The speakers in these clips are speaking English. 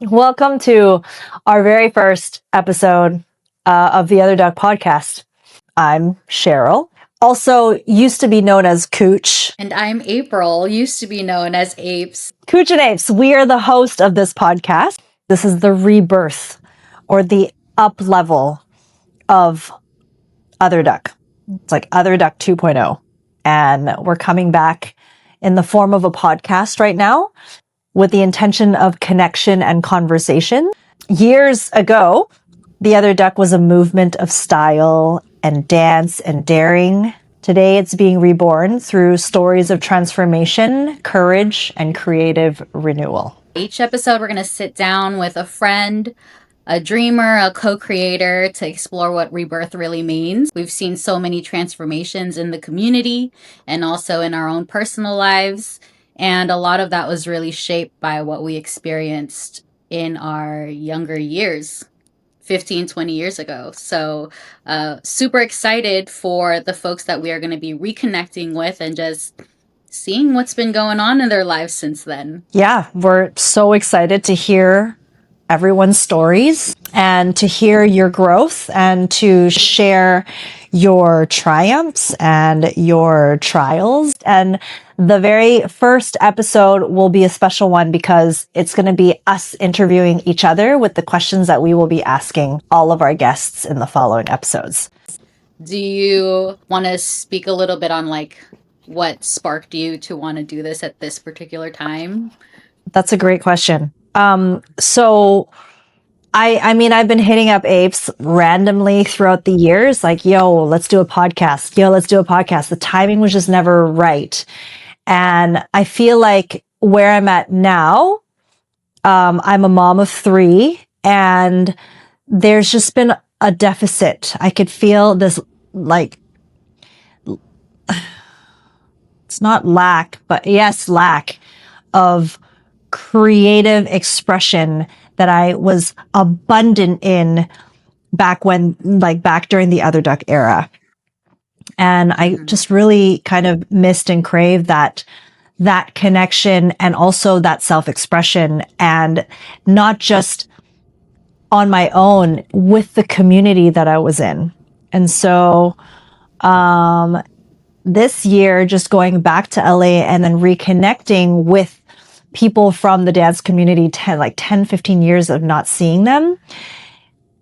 Welcome to our very first episode of the Underdog podcast. I'm Cheryl, also used to be known as Cooch. And I'm April, used to be known as Apes. Cooch and Apes, we are the host of this podcast. This is the rebirth or the up level of Other Duck. It's like Other Duck 2.0. And we're coming back in the form of a podcast right now with the intention of connection and conversation. Years ago, the Other Duck was a movement of style and dance and daring. Today, it's being reborn through stories of transformation, courage, and creative renewal. Each episode, we're going to sit down with a friend, a dreamer, a co-creator to explore what rebirth really means. We've seen so many transformations in the community and also in our own personal lives. And a lot of that was really shaped by what we experienced in our younger years, 15, 20 years ago. So super excited for the folks that we are going to be reconnecting with and just seeing what's been going on in their lives since then. Yeah, we're so excited to hear everyone's stories and to hear your growth and to share your triumphs and your trials. And the very first episode will be a special one because it's going to be us interviewing each other with the questions that we will be asking all of our guests in the following episodes. Do you want to speak a little bit on what sparked you to want to do this at this particular time? That's a great question. So I mean, I've been hitting up Apes randomly throughout the years, like, yo, let's do a podcast. Yo, let's do a podcast. The timing was just never right. And I feel like where I'm at now, I'm a mom of 3 and there's just been a deficit. I could feel this, it's not lack, but yes, lack of creative expression that I was abundant in back during the Other Duck era. And I just really kind of missed and craved that connection and also that self-expression, and not just on my own, with the community that I was in. And so, this year, just going back to LA and then reconnecting with people from the dance community, 10, 15 years of not seeing them,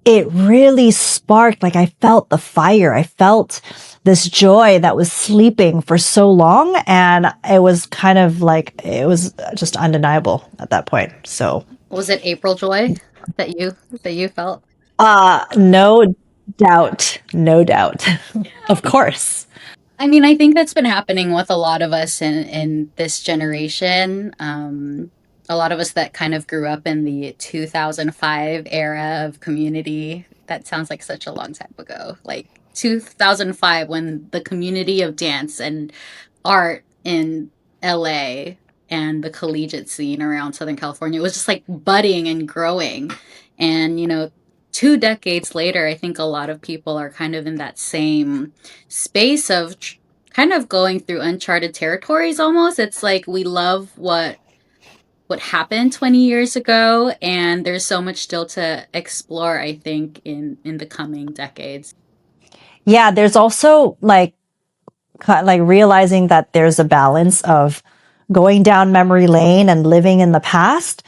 it really sparked, I felt the fire. I felt this joy that was sleeping for so long. And it was kind of it was just undeniable at that point. So was it April joy that you felt? No doubt. No doubt. Of course. I mean, I think that's been happening with a lot of us in this generation. A lot of us that kind of grew up in the 2005 era of community. That sounds like such a long time ago. 2005, when the community of dance and art in LA and the collegiate scene around Southern California was just budding and growing. And, 2 decades later, I think a lot of people are kind of in that same space of kind of going through uncharted territories almost. It's we love what happened 20 years ago, and there's so much still to explore, I think, in the coming decades. Yeah, there's also realizing that there's a balance of going down memory lane and living in the past.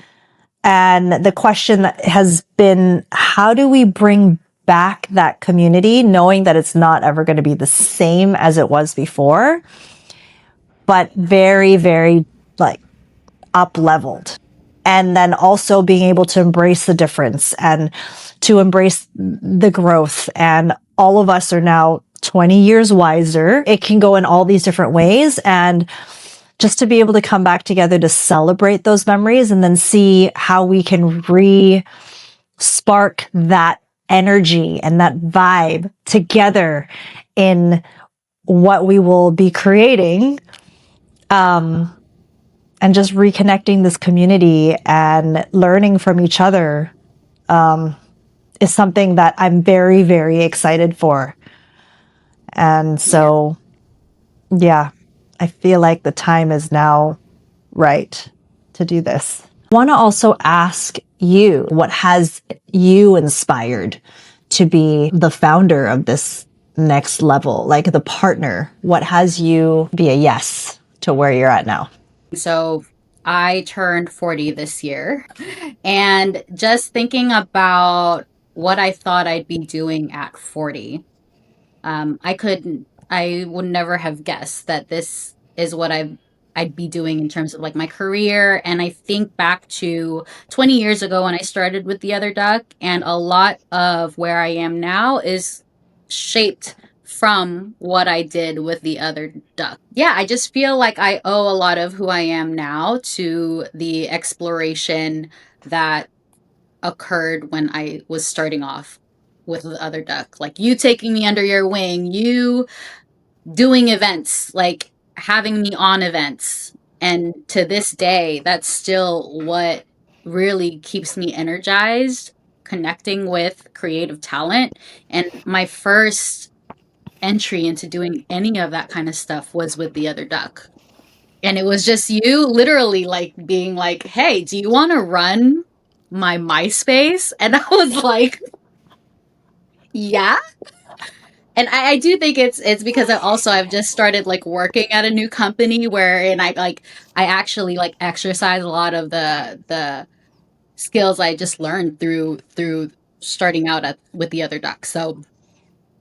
And the question has been, how do we bring back that community, knowing that it's not ever going to be the same as it was before, but very, very up-leveled. And then also being able to embrace the difference and to embrace the growth. And all of us are now 20 years wiser. It can go in all these different ways. And just to be able to come back together to celebrate those memories and then see how we can spark that energy and that vibe together in what we will be creating, and just reconnecting this community and learning from each other, is something that I'm very, very excited for. And so, yeah, I feel like the time is now right to do this. I want to also ask you? What has you inspired to be the founder of this next level, like the partner? What has you be a yes to where you're at now? So I turned 40 this year, and just thinking about what I thought I'd be doing at 40, I would never have guessed that this is what I'd be doing in terms of like my career. And I think back to 20 years ago when I started with the other duck, and a lot of where I am now is shaped from what I did with the other duck. Yeah, I just feel like I owe a lot of who I am now to the exploration that occurred when I was starting off with the other duck. Like you taking me under your wing, you doing events, like having me on events. And to this day, that's still what really keeps me energized, connecting with creative talent. And my first entry into doing any of that kind of stuff was with the other duck. And it was just you literally like being like, hey, do you want to run my MySpace? And I was like, yeah. And I do think it's because I've just started like working at a new company where and I actually like exercise a lot of the skills I just learned through starting out with the other ducks. So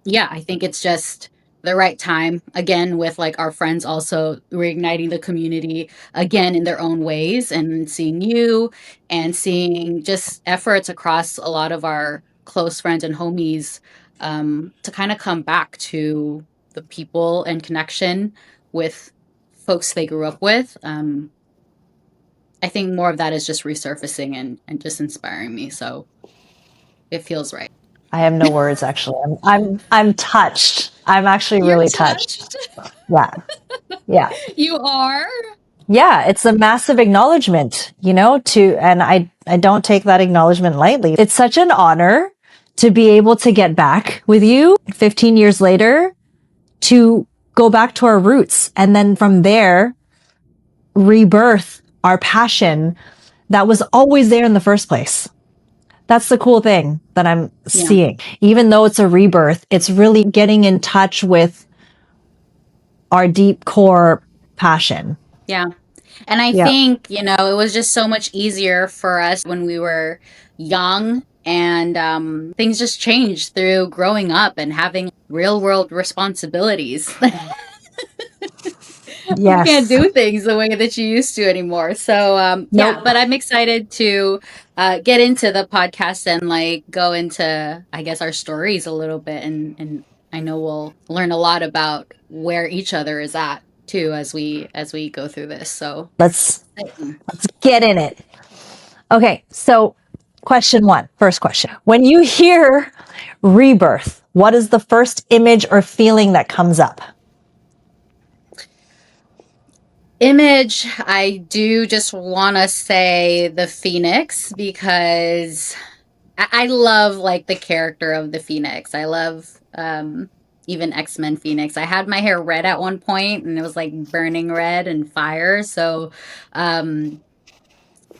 yeah, I think it's just the right time again with like our friends also reigniting the community again in their own ways and seeing you and seeing just efforts across a lot of our close friends and homies to kind of come back to the people and connection with folks they grew up with. I think more of that is just resurfacing and just inspiring me. So it feels right. I have no words actually. I'm touched. I'm actually You're really touched. Yeah. Yeah. You are. Yeah, it's a massive acknowledgement, and I don't take that acknowledgement lightly. It's such an honor to be able to get back with you 15 years later to go back to our roots and then from there rebirth our passion that was always there in the first place. That's the cool thing that I'm seeing. Even though it's a rebirth, it's really getting in touch with our deep core passion. Yeah. And I think, it was just so much easier for us when we were young and things just changed through growing up and having real world responsibilities. You can't do things the way that you used to anymore. So, yeah, but I'm excited to get into the podcast and like go into, I guess, our stories a little bit. And I know we'll learn a lot about where each other is at too as we go through this. So let's get in it. Okay, so first question. When you hear rebirth, what is the first image or feeling that comes up? Image, I do just want to say the Phoenix because I love like the character of the Phoenix. I love even X-Men Phoenix. I had my hair red at one point and it was like burning red and fire. So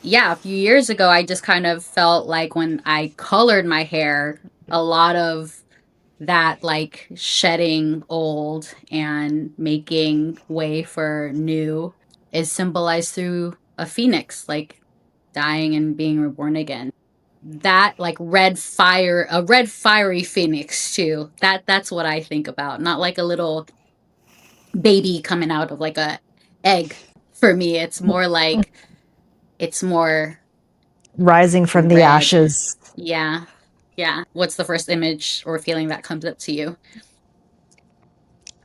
yeah, a few years ago, I just kind of felt like when I colored my hair, a lot of that like shedding old and making way for new is symbolized through a phoenix, like dying and being reborn again. That like a red fiery phoenix too. That's what I think about. Not like a little baby coming out of like a egg. For me, it's more like it's more rising from the ashes. Yeah. Yeah. What's the first image or feeling that comes up to you?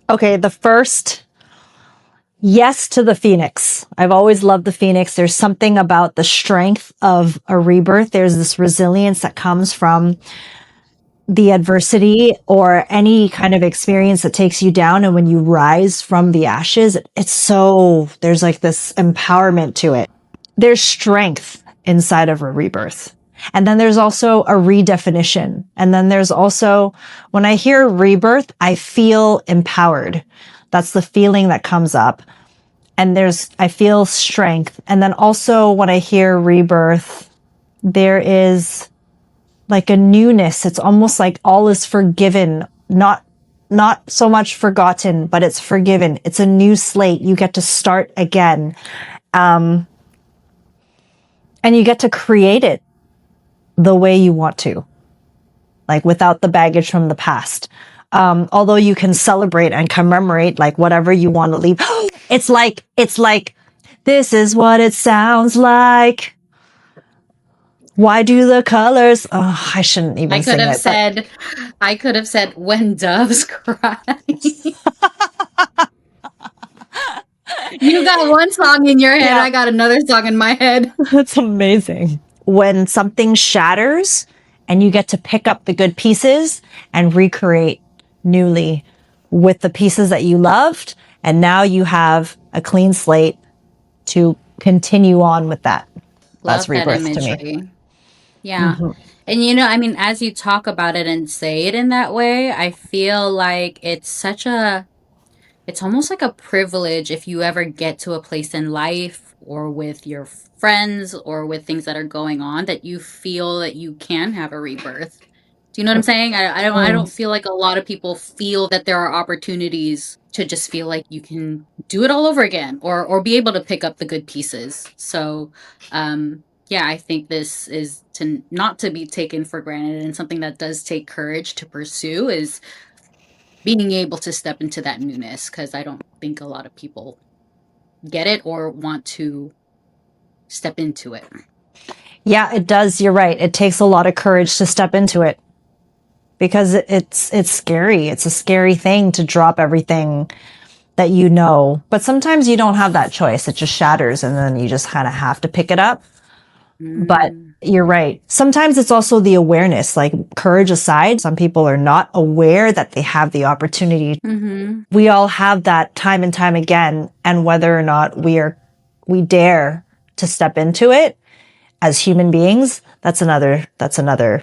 Okay, the first, yes to the Phoenix. I've always loved the Phoenix. There's something about the strength of a rebirth. There's this resilience that comes from the adversity or any kind of experience that takes you down. And when you rise from the ashes, there's like this empowerment to it. There's strength inside of a rebirth. And then there's also a redefinition. And then there's also, when I hear rebirth, I feel empowered. That's the feeling that comes up. And I feel strength. And then also when I hear rebirth, there is like a newness. It's almost like all is forgiven, not so much forgotten, but it's forgiven. It's a new slate. You get to start again. And you get to create it the way you want to, like without the baggage from the past. Although you can celebrate and commemorate like whatever you want to leave. It's like, this is what it sounds like. Why do the colors? Oh, I shouldn't even sing it. I could have said, when doves cry. You got one song in your head. Yeah. I got another song in my head. That's amazing. When something shatters and you get to pick up the good pieces and recreate newly with the pieces that you loved. And now you have a clean slate to continue on with that. That's rebirth to me. Yeah. Mm-hmm. And, you know, I mean, as you talk about it and say it in that way, I feel like it's almost like a privilege if you ever get to a place in life or with your friends or with things that are going on that you feel that you can have a rebirth. Do you know what I'm saying? I don't feel like a lot of people feel that there are opportunities to just feel like you can do it all over again or be able to pick up the good pieces. So, yeah, I think this is not to be taken for granted, and something that does take courage to pursue is being able to step into that newness, because I don't think a lot of people get it or want to step into it. Yeah, it does. You're right. It takes a lot of courage to step into it because it's scary. It's a scary thing to drop everything that you know. But sometimes you don't have that choice. It just shatters and then you just kind of have to pick it up. But you're right. Sometimes it's also the awareness, like courage aside, some people are not aware that they have the opportunity. Mm-hmm. We all have that time and time again. And whether or not we dare to step into it as human beings, that's another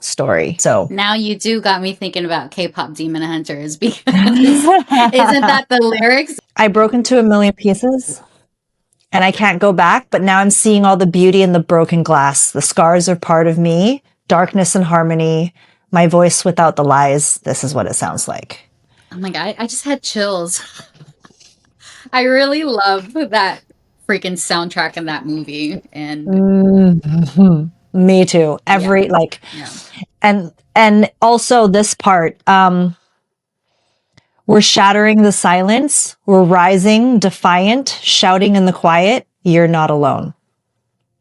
story. So now you do got me thinking about K-pop Demon Hunters, because isn't that the lyrics? I broke into a million pieces. And I can't go back, but now I'm seeing all the beauty in the broken glass. The scars are part of me, darkness and harmony, my voice without the lies. This is what it sounds like. Oh my God, I just had chills. I really love that freaking soundtrack in that movie. And me too. And also this part, we're shattering the silence. We're rising, defiant, shouting in the quiet. You're not alone.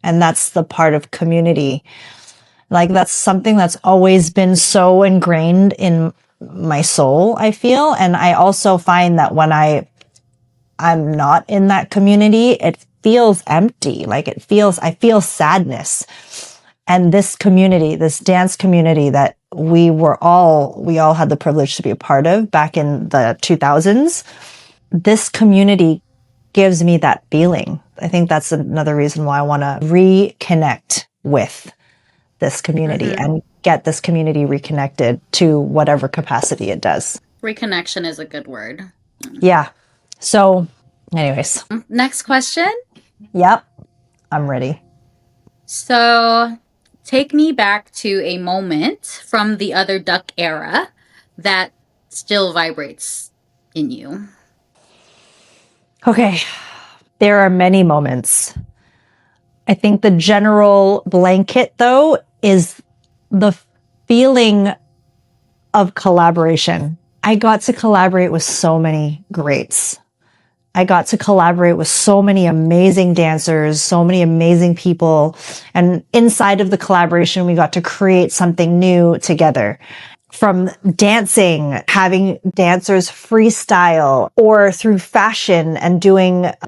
And that's the part of community. Like that's something that's always been so ingrained in my soul, I feel. And I also find that when I'm not in that community, it feels empty. Like I feel sadness. And this community, this dance community that we all had the privilege to be a part of back in the 2000s. This community gives me that feeling. I think that's another reason why I want to reconnect with this community and get this community reconnected to whatever capacity it does. Reconnection is a good word. Yeah. So anyways. Next question. Yep. I'm ready. So take me back to a moment from the Other Duck era that still vibrates in you. Okay. There are many moments. I think the general blanket, though, is the feeling of collaboration. I got to collaborate with so many greats. I got to collaborate with so many amazing dancers, so many amazing people. And inside of the collaboration, we got to create something new together. From dancing, having dancers freestyle, or through fashion and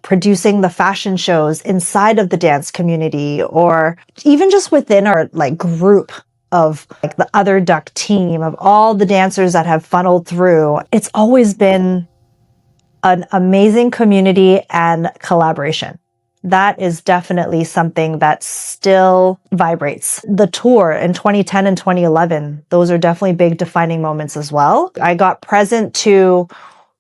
producing the fashion shows inside of the dance community, or even just within our like group of like the Other Duck team of all the dancers that have funneled through. It's always been an amazing community and collaboration. That is definitely something that still vibrates. The tour in 2010 and 2011, those are definitely big defining moments as well. I got present to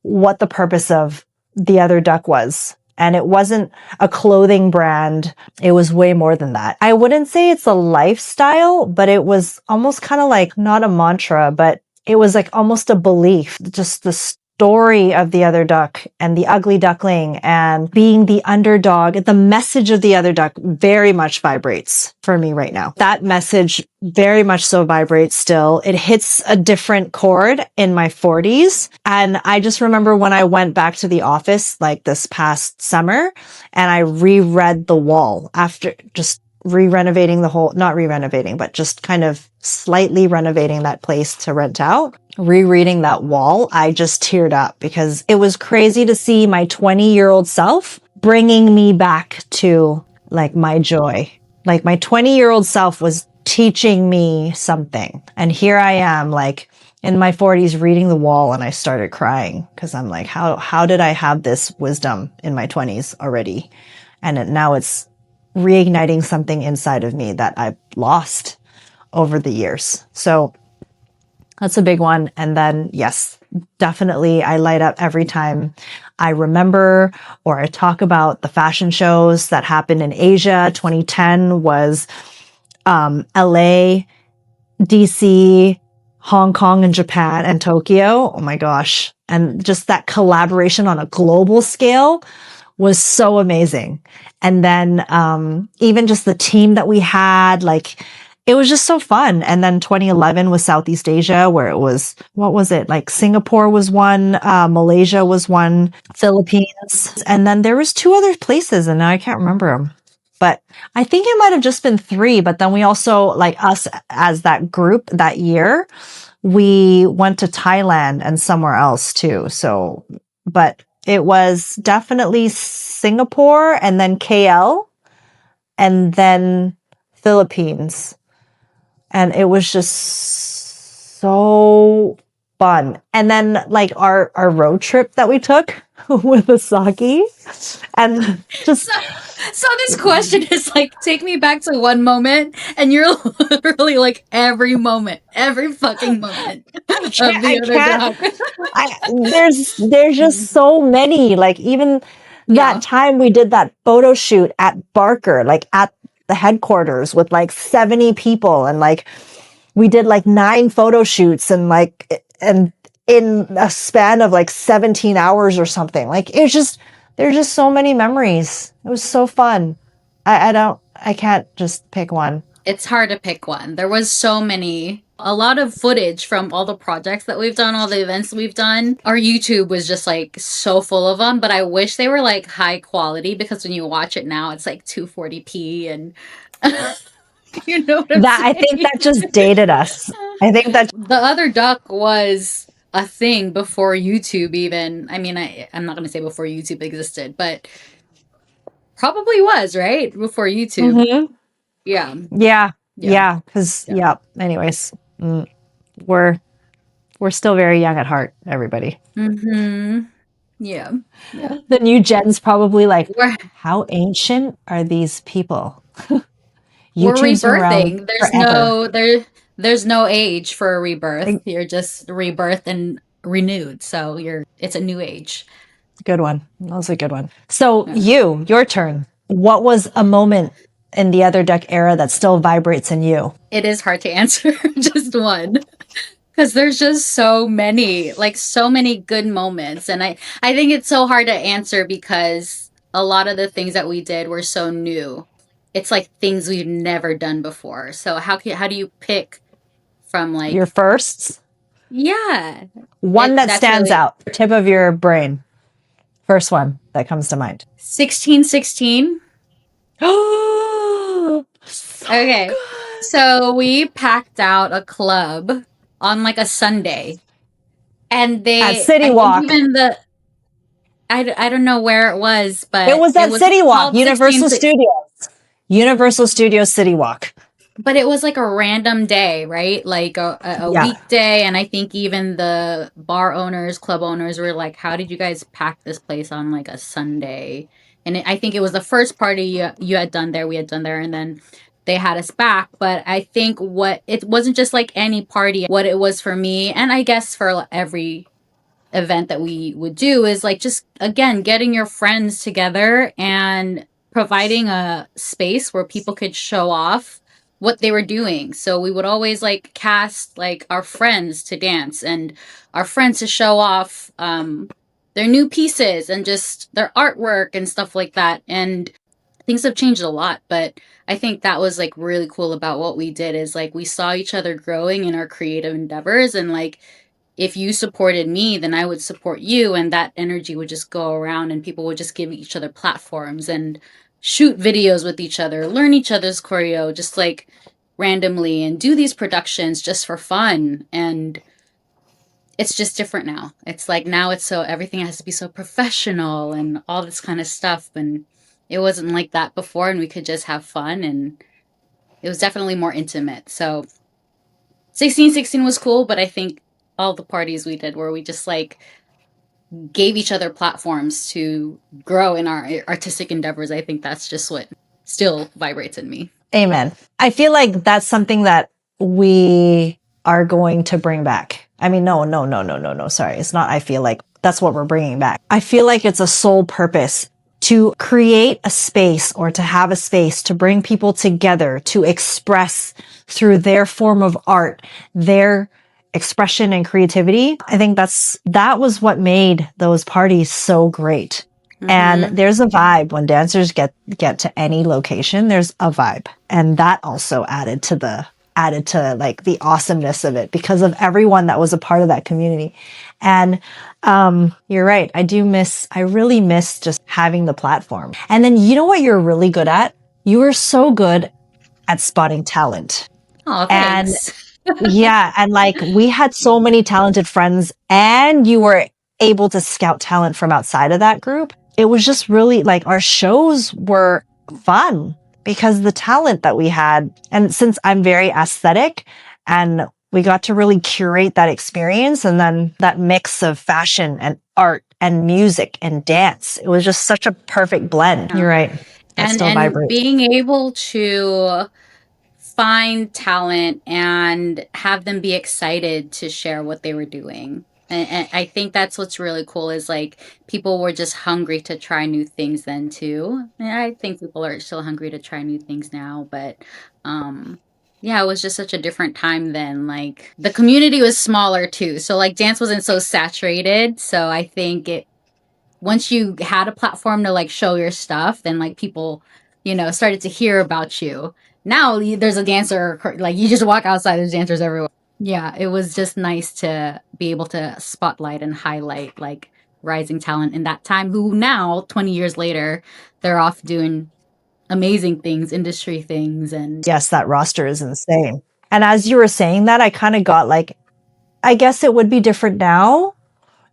what the purpose of the Other Duck was And it wasn't a clothing brand. It was way more than that. I wouldn't say it's a lifestyle, but it was almost kind of like not a mantra, but it was like almost a belief, just the story of the other duck and the ugly duckling and being the underdog. The message of the other duck very much vibrates for me right now. That message very much so vibrates still. It hits a different chord in my 40s. And I just remember when I went back to the office like this past summer and I reread The Wall after just re-renovating the whole, not re-renovating, but just kind of slightly renovating that place to rent out. Rereading that wall, I just teared up because it was crazy to see my 20-year-old self bringing me back to like my joy. Like my 20-year-old self was teaching me something. And here I am like in my 40s reading The Wall and I started crying because I'm like, how did I have this wisdom in my 20s already? And now it's reigniting something inside of me that I've lost over the years. So that's a big one. And then, yes, definitely I light up every time I remember or I talk about the fashion shows that happened in Asia. 2010 was LA, DC, Hong Kong, and Japan, and Tokyo. Oh my gosh. And just that collaboration on a global scale was so amazing. And then even just the team that we had, like, it was just so fun. And then 2011 was Southeast Asia, where it was, what was it? Like Singapore was one, Malaysia was one, Philippines. And then there was two other places and now I can't remember them. But I think it might have just been three. But then we also, like us as that group that year, we went to Thailand and somewhere else too. So, but it was definitely Singapore and then KL and then Philippines. And it was just so fun. And then like our road trip that we took with Asaki and just So this question is like, take me back to one moment, and you're literally like every moment, every fucking moment of the other dog. there's just so many. Like even that time we did that photo shoot at Barker, like at the headquarters with like 70 people and like we did like 9 photo shoots and like and in a span of like 17 hours or something. Like it's just there's just so many memories. It was so fun. I can't just pick one. It's hard to pick one. There was so many, a lot of footage from all the projects that we've done, all the events we've done. Our YouTube was just like so full of them, but I wish they were like high quality because when you watch it now, it's like 240p and you know what I'm saying? I think that just dated us. I think that the other duck was a thing before YouTube even. I mean, I'm not going to say before YouTube existed, but probably was, right? Before YouTube. Mm-hmm. Yeah. Yeah. Because anyways, we're still very young at heart, everybody. Mm-hmm. Yeah. The new gen's probably like, how ancient are these people? We're rebirthing. There's no age for a rebirth. You're just rebirthed and renewed. So it's a new age. Good one. That was a good one. So your turn. What was a moment in the other duck era that still vibrates in you? It is hard to answer just one. Because there's just so many, like so many good moments. And I think it's so hard to answer because a lot of the things that we did were so new. It's like things we've never done before. So how do you pick from like your firsts? Yeah. One that stands out, tip of your brain. First one that comes to mind. 1616. Okay. Good. So we packed out a club on like a Sunday. And at City Walk. Even I don't know where it was, but it was at City Walk, Universal Studios. Universal Studios City Walk. But it was like a random day, right? Like a weekday. And I think even the bar owners, club owners were like, how did you guys pack this place on like a Sunday? And I think it was the first party you had done there. We had done there. And then they had us back. But I think it wasn't just like any party. What it was for me, and I guess for every event that we would do is like just again getting your friends together and providing a space where people could show off what they were doing. So we would always like cast like our friends to dance and our friends to show off their new pieces and just their artwork and stuff like that. And things have changed a lot, but I think that was like really cool about what we did is like we saw each other growing in our creative endeavors, and like if you supported me, then I would support you, and that energy would just go around and people would just give each other platforms and shoot videos with each other, learn each other's choreo just like randomly, and do these productions just for fun. And it's just different now. It's like now it's so everything has to be so professional and all this kind of stuff, and it wasn't like that before, and we could just have fun, and it was definitely more intimate. So 1616 was cool, but I think all the parties we did where we just like gave each other platforms to grow in our artistic endeavors, I think that's just what still vibrates in me. Amen. I feel like that's something that we are going to bring back. I mean, no. Sorry. It's not, I feel like that's what we're bringing back. I feel like it's a sole purpose to create a space or to have a space to bring people together to express through their form of art, their expression and creativity. I think that was what made those parties so great. Mm-hmm. And there's a vibe when dancers get to any location, there's a vibe. And that also added to like the awesomeness of it because of everyone that was a part of that community. And you're right. I really miss just having the platform. And then you know what you're really good at? You were so good at spotting talent. Oh, thanks. And yeah. And like we had so many talented friends and you were able to scout talent from outside of that group. It was just really like our shows were fun because the talent that we had. And since I'm very aesthetic and we got to really curate that experience and then that mix of fashion and art and music and dance, it was just such a perfect blend. You're right. And being able to find talent and have them be excited to share what they were doing. And I think that's what's really cool is like people were just hungry to try new things then too. And I think people are still hungry to try new things now, but yeah, it was just such a different time then. Like the community was smaller too. So like dance wasn't so saturated. So I think once you had a platform to like show your stuff, then like people, started to hear about you. Now there's a dancer, like you just walk outside, there's dancers everywhere. Yeah, it was just nice to be able to spotlight and highlight like rising talent in that time who now, 20 years later, they're off doing amazing things, industry things. And yes, that roster is insane. And as you were saying that, I kind of got like, I guess it would be different now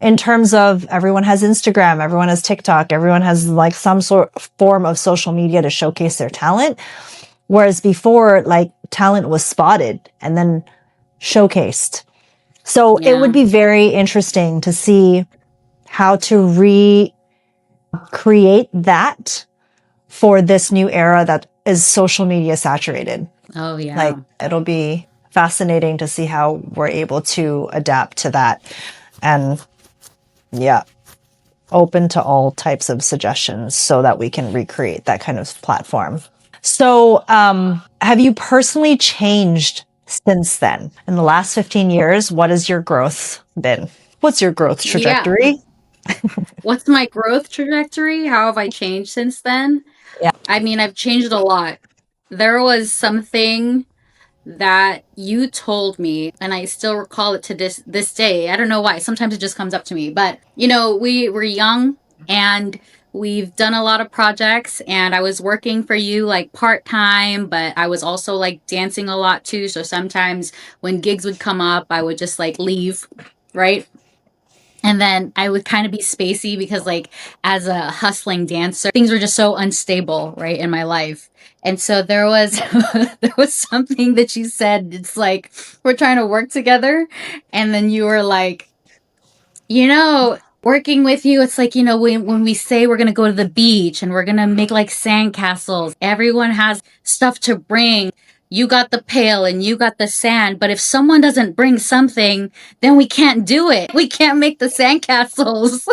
in terms of everyone has Instagram, everyone has TikTok, everyone has like some sort of form of social media to showcase their talent. Whereas before, like talent was spotted and then showcased. So it would be very interesting to see how to recreate that for this new era that is social media saturated. Oh, yeah. Like it'll be fascinating to see how we're able to adapt to that. And yeah, open to all types of suggestions so that we can recreate that kind of platform. So, have you personally changed since then? In the last 15 years, what has your growth been? What's your growth trajectory? Yeah. What's my growth trajectory? How have I changed since then? Yeah. I mean, I've changed a lot. There was something that you told me, and I still recall it to this day. I don't know why. Sometimes it just comes up to me. But, we were young and we've done a lot of projects, and I was working for you like part-time, but I was also like dancing a lot too. So sometimes when gigs would come up, I would just like leave, right? And then I would kind of be spacey because like as a hustling dancer, things were just so unstable, right, in my life. And so there was something that you said. It's like, we're trying to work together. And then you were like, working with you, it's like, when we say we're going to go to the beach and we're going to make like sandcastles, everyone has stuff to bring. you got the pail and you got the sand, but if someone doesn't bring something, then we can't do it. We can't make the sandcastles.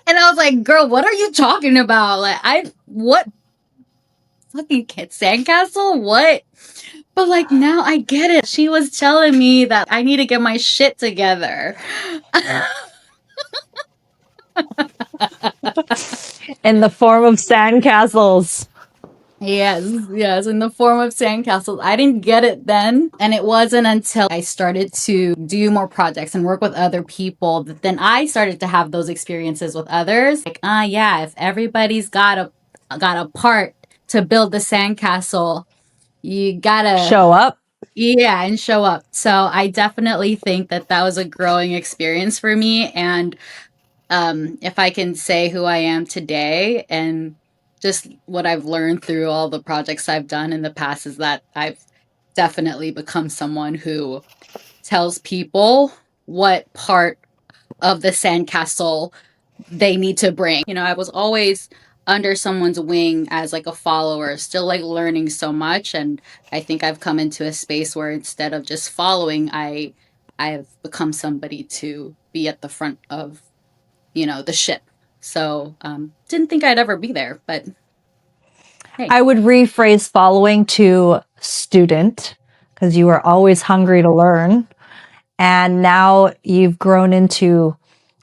And I was like, girl, what are you talking about? Like, what fucking sandcastle? What? But like, now I get it. She was telling me that I need to get my shit together. In the form of sandcastles. Yes, in the form of sandcastles. I didn't get it then. And it wasn't until I started to do more projects and work with other people that then I started to have those experiences with others. Like, yeah, if everybody's got a part to build the sandcastle, you gotta Show up. Yeah, and show up. So I definitely think that was a growing experience for me. And if I can say who I am today and just what I've learned through all the projects I've done in the past is that I've definitely become someone who tells people what part of the sandcastle they need to bring. You know, I was always under someone's wing as like a follower, still like learning so much. And I think I've come into a space where instead of just following, I've become somebody to be at the front of, the ship. So didn't think I'd ever be there, but hey. I would rephrase following to student, because you were always hungry to learn. And now you've grown into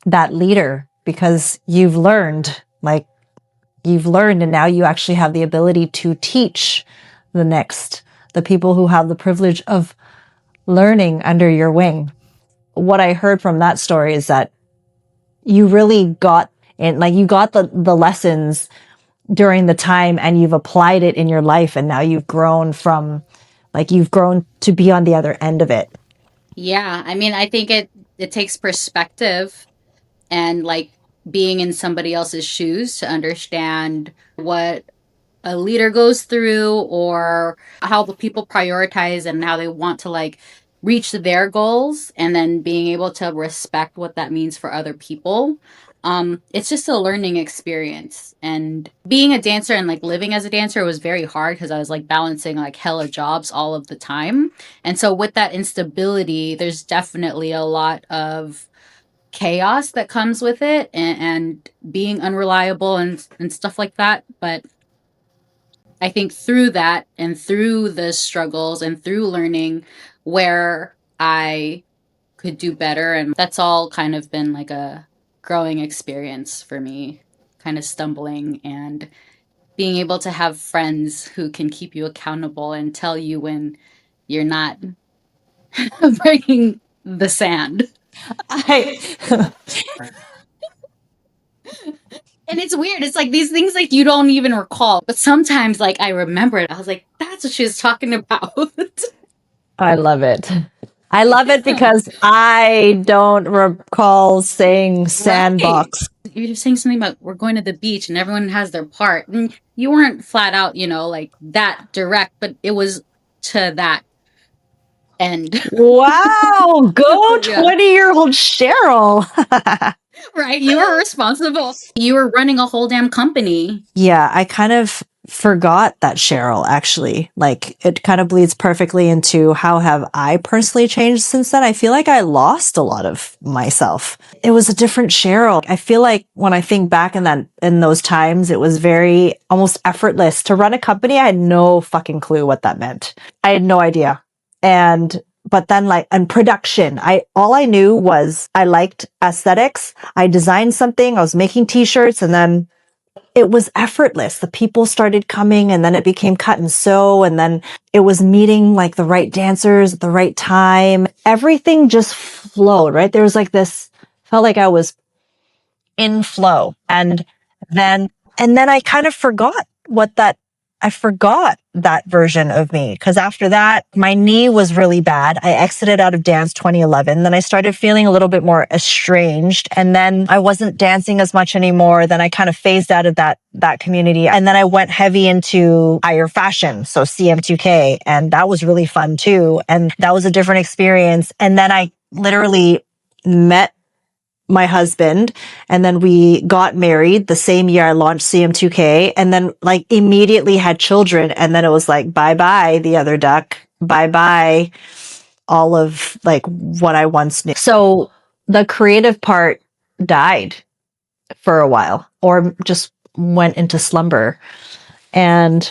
that leader because you've learned, and now you actually have the ability to teach the people who have the privilege of learning under your wing. What I heard from that story is that you really got in, like you got the lessons during the time and you've applied it in your life. And now you've grown to be on the other end of it. Yeah. I mean, I think it takes perspective and like being in somebody else's shoes to understand what a leader goes through or how the people prioritize and how they want to like reach their goals, and then being able to respect what that means for other people. It's just a learning experience. And being a dancer and like living as a dancer was very hard because I was like balancing like hella jobs all of the time. And so with that instability, there's definitely a lot of chaos that comes with it, and being unreliable and stuff like that. But I think through that and through the struggles and through learning where I could do better, and that's all kind of been like a growing experience for me, kind of stumbling and being able to have friends who can keep you accountable and tell you when you're not breaking the sand. And it's weird. It's like these things like you don't even recall. But sometimes like I remember it. I was like, that's what she was talking about. I love it. I love it because I don't recall saying sandbox. Right. You're just saying something about we're going to the beach and everyone has their part. And you weren't flat out, like that direct, but it was to that end. Wow. Go 20-year-old Cheryl. Right. You were responsible. You were running a whole damn company. Yeah, I kind of forgot that Cheryl, actually. Like, it kind of bleeds perfectly into how have I personally changed since then. I feel like I lost a lot of myself. It was a different Cheryl. I feel like when I think back in those times, it was very almost effortless. To run a company, I had no fucking clue what that meant. I had no idea. But then and production, all I knew was I liked aesthetics. I designed something, I was making t-shirts, and then it was effortless. The people started coming, and then it became cut and sew, and then it was meeting like the right dancers at the right time. Everything just flowed, right? There was like this, felt like I was in flow. And then I kind of forgot I forgot that version of me, because after that, my knee was really bad. I exited out of dance 2011. Then I started feeling a little bit more estranged, and then I wasn't dancing as much anymore. Then I kind of phased out of that community, and then I went heavy into higher fashion, so CM2K, and that was really fun too. And that was a different experience. And then I literally met my husband, and then we got married the same year I launched CM2K, and then like immediately had children, and then it was like bye bye the other duck, bye bye all of like what I once knew. So the creative part died for a while, or just went into slumber. And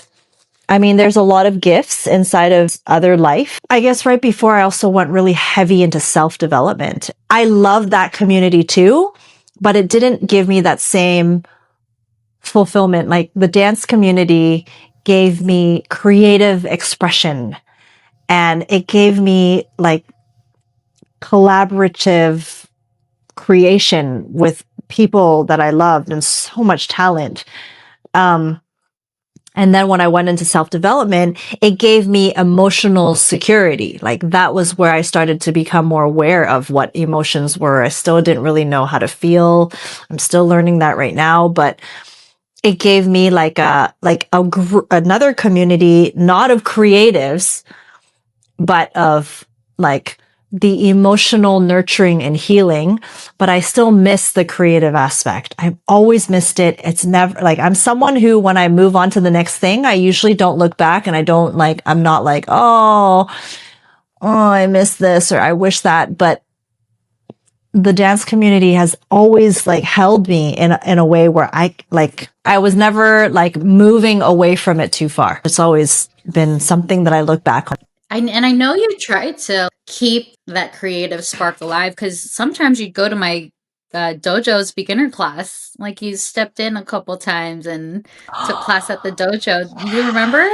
I mean, there's a lot of gifts inside of other life. I guess right before I also went really heavy into self-development. I love that community too, but it didn't give me that same fulfillment. Like the dance community gave me creative expression, and it gave me like collaborative creation with people that I loved and so much talent. And then when I went into self-development, it gave me emotional security. Like that was where I started to become more aware of what emotions were. I still didn't really know how to feel. I'm still learning that right now, but it gave me another community, not of creatives, but of like the emotional nurturing and healing, but I still miss the creative aspect. I've always missed it. It's never like, I'm someone who, when I move on to the next thing, I usually don't look back, and I'm not like, oh, I miss this, or I wish that. But the dance community has always like held me in a way where I was never like moving away from it too far. It's always been something that I look back on. And I know you try to keep that creative spark alive, because sometimes you'd go to my dojo's beginner class. Like you stepped in a couple times and took class at the dojo. Do you remember?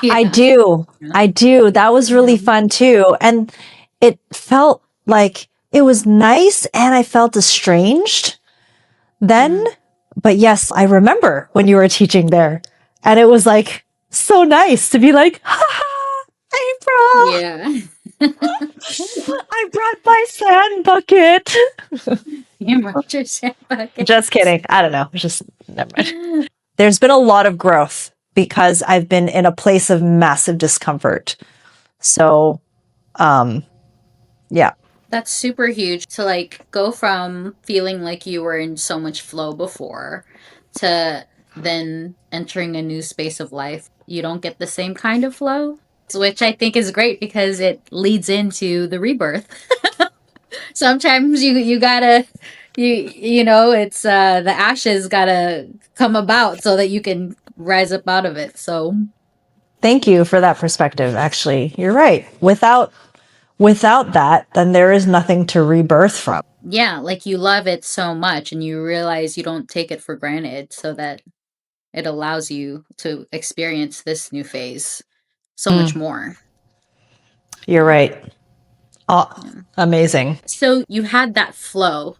I do. I do. That was really fun too. And it felt like it was nice, and I felt estranged then. But yes, I remember when you were teaching there, and it was like so nice to be like, ha ha, April. Yeah. I brought my sand bucket. You brought your sand bucket. Just kidding. I don't know. Just never mind. There's been a lot of growth because I've been in a place of massive discomfort. So, yeah. That's super huge to like go from feeling like you were in so much flow before to then entering a new space of life. You don't get the same kind of flow, which I think is great because it leads into the rebirth. Sometimes you gotta it's the ashes gotta come about so that you can rise up out of it. So Thank you for that perspective. Actually, you're right. Without that, then there is nothing to rebirth from. yeah, like you love it so much and you realize you don't take it for granted, so that it allows you to experience this new phase so much more. You're right. Oh, amazing. So you had that flow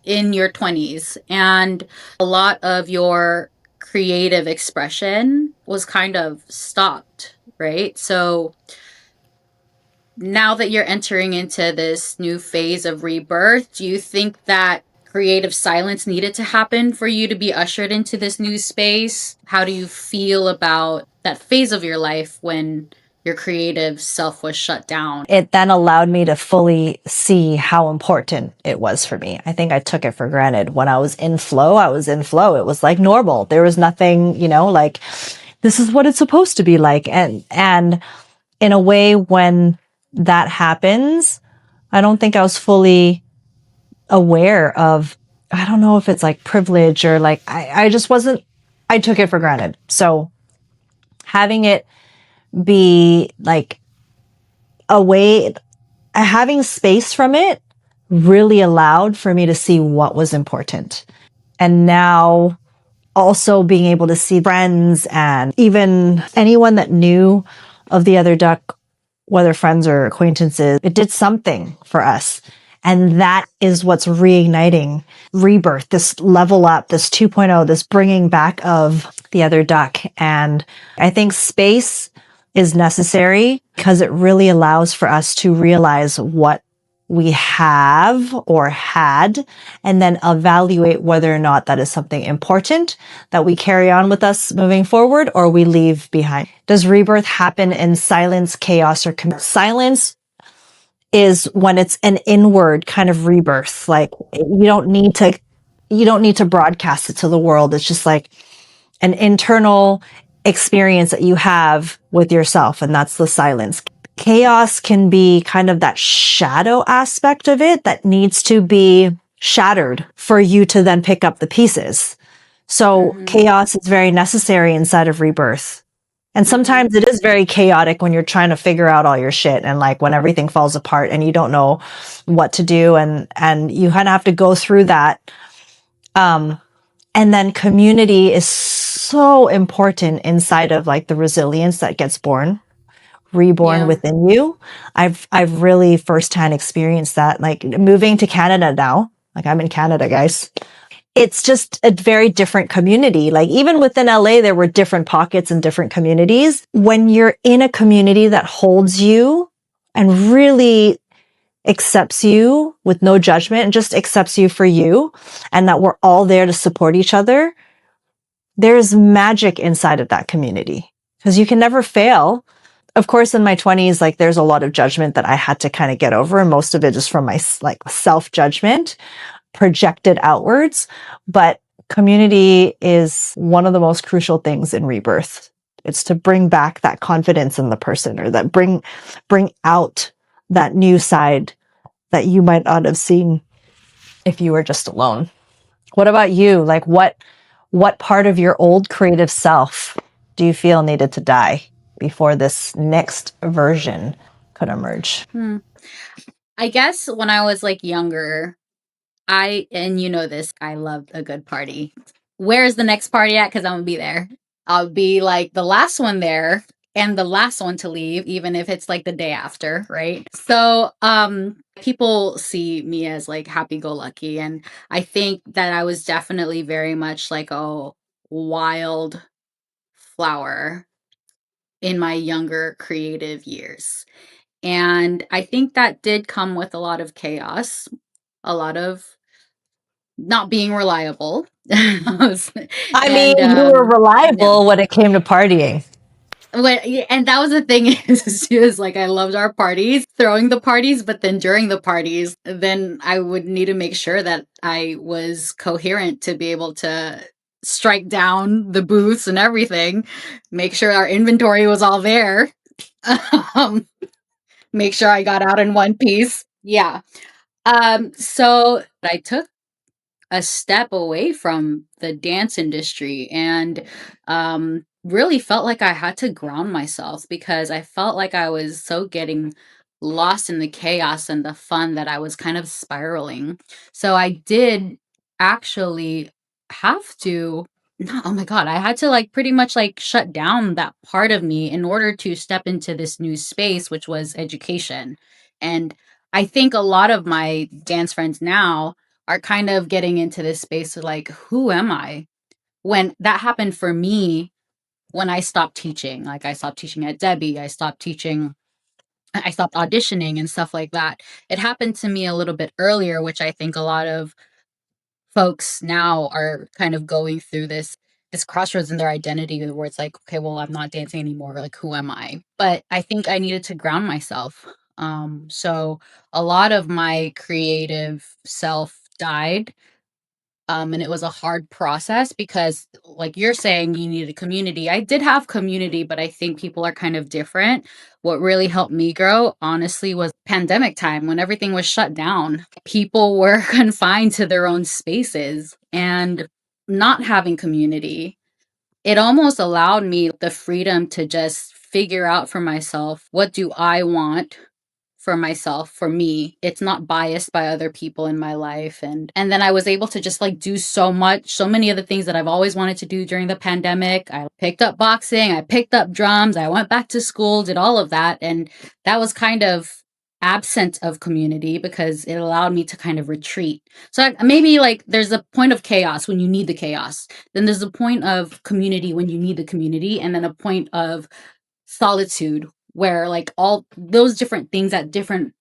in your 20s, and a lot of your creative expression was kind of stopped, right? So now that you're entering into this new phase of rebirth, do you think that creative silence needed to happen for you to be ushered into this new space? How do you feel about that phase of your life when your creative self was shut down? It then allowed me to fully see how important it was for me. I think I took it for granted. When I was in flow, I was in flow. It was like normal. There was nothing, like this is what it's supposed to be like. And in a way, when that happens, I don't think I was fully aware of, I don't know if it's like privilege or like, I just wasn't, I took it for granted. So having it be like away, having space from it really allowed for me to see what was important. And now also being able to see friends and even anyone that knew of the other duck, whether friends or acquaintances, it did something for us. And that is what's reigniting rebirth, this level up, this 2.0, this bringing back of the other duck. And I think space is necessary because it really allows for us to realize what we have or had, and then evaluate whether or not that is something important that we carry on with us moving forward or we leave behind. Does rebirth happen in silence, chaos, or silence is when it's an inward kind of rebirth. Like you don't need to broadcast it to the world. It's just like an internal experience that you have with yourself, and that's the silence. Chaos can be kind of that shadow aspect of it that needs to be shattered for you to then pick up the pieces. So chaos is very necessary inside of rebirth. And sometimes it is very chaotic when you're trying to figure out all your shit and like when everything falls apart and you don't know what to do, and you kind of have to go through that. And then community is so important inside of like the resilience that gets reborn Yeah. within you. I've really firsthand experienced that. Like moving to Canada now, like I'm in Canada, guys. It's just a very different community. Like even within LA, there were different pockets and different communities. When you're in a community that holds you and really accepts you with no judgment and just accepts you for you, and that we're all there to support each other, there's magic inside of that community because you can never fail. Of course, in my 20s, like there's a lot of judgment that I had to kind of get over. And most of it is from my like self-judgment projected outwards. But community is one of the most crucial things in rebirth. It's to bring back that confidence in the person, or that bring out that new side that you might not have seen if you were just alone. What about you? Like what part of your old creative self do you feel needed to die before this next version could emerge? I guess when I was like younger, and you know this, I loved a good party. Where's the next party at? Because I'm gonna be there. I'll be like the last one there and the last one to leave, even if it's like the day after, right? So people see me as like happy go lucky. And I think that I was definitely very much like a wild flower in my younger creative years. And I think that did come with a lot of chaos, a lot of not being reliable. I mean, and you were yeah. reliable when it came to partying. And that was the thing is like I loved our parties, throwing the parties, but then during the parties, then I would need to make sure that I was coherent to be able to strike down the booths and everything, make sure our inventory was all there, um, make sure I got out in one piece. Yeah. So I took a step away from the dance industry and really felt like I had to ground myself because I felt like I was so getting lost in the chaos and the fun that I was kind of spiraling. So I did actually have to no, oh my god, I had to like pretty much like shut down that part of me in order to step into this new space, which was education. And I think a lot of my dance friends now are kind of getting into this space of like, who am I? When that happened for me, when I stopped teaching, like I stopped teaching at Debbie, I stopped auditioning and stuff like that. It happened to me a little bit earlier, which I think a lot of folks now are kind of going through this crossroads in their identity where it's like, okay, well, I'm not dancing anymore. Like, who am I? But I think I needed to ground myself. So a lot of my creative self died, and it was a hard process because, like you're saying, you need a community. I did have community, but I think people are kind of different. What really helped me grow, honestly, was pandemic time when everything was shut down. People were confined to their own spaces and not having community. It almost allowed me the freedom to just figure out for myself, what do I want for myself, for me. It's not biased by other people in my life. And then I was able to just like do so many of the things that I've always wanted to do during the pandemic. I picked up boxing, I picked up drums, I went back to school, did all of that. And that was kind of absent of community because it allowed me to kind of retreat. So maybe like there's a point of chaos when you need the chaos. Then there's a point of community when you need the community, and then a point of solitude where like all those different things at different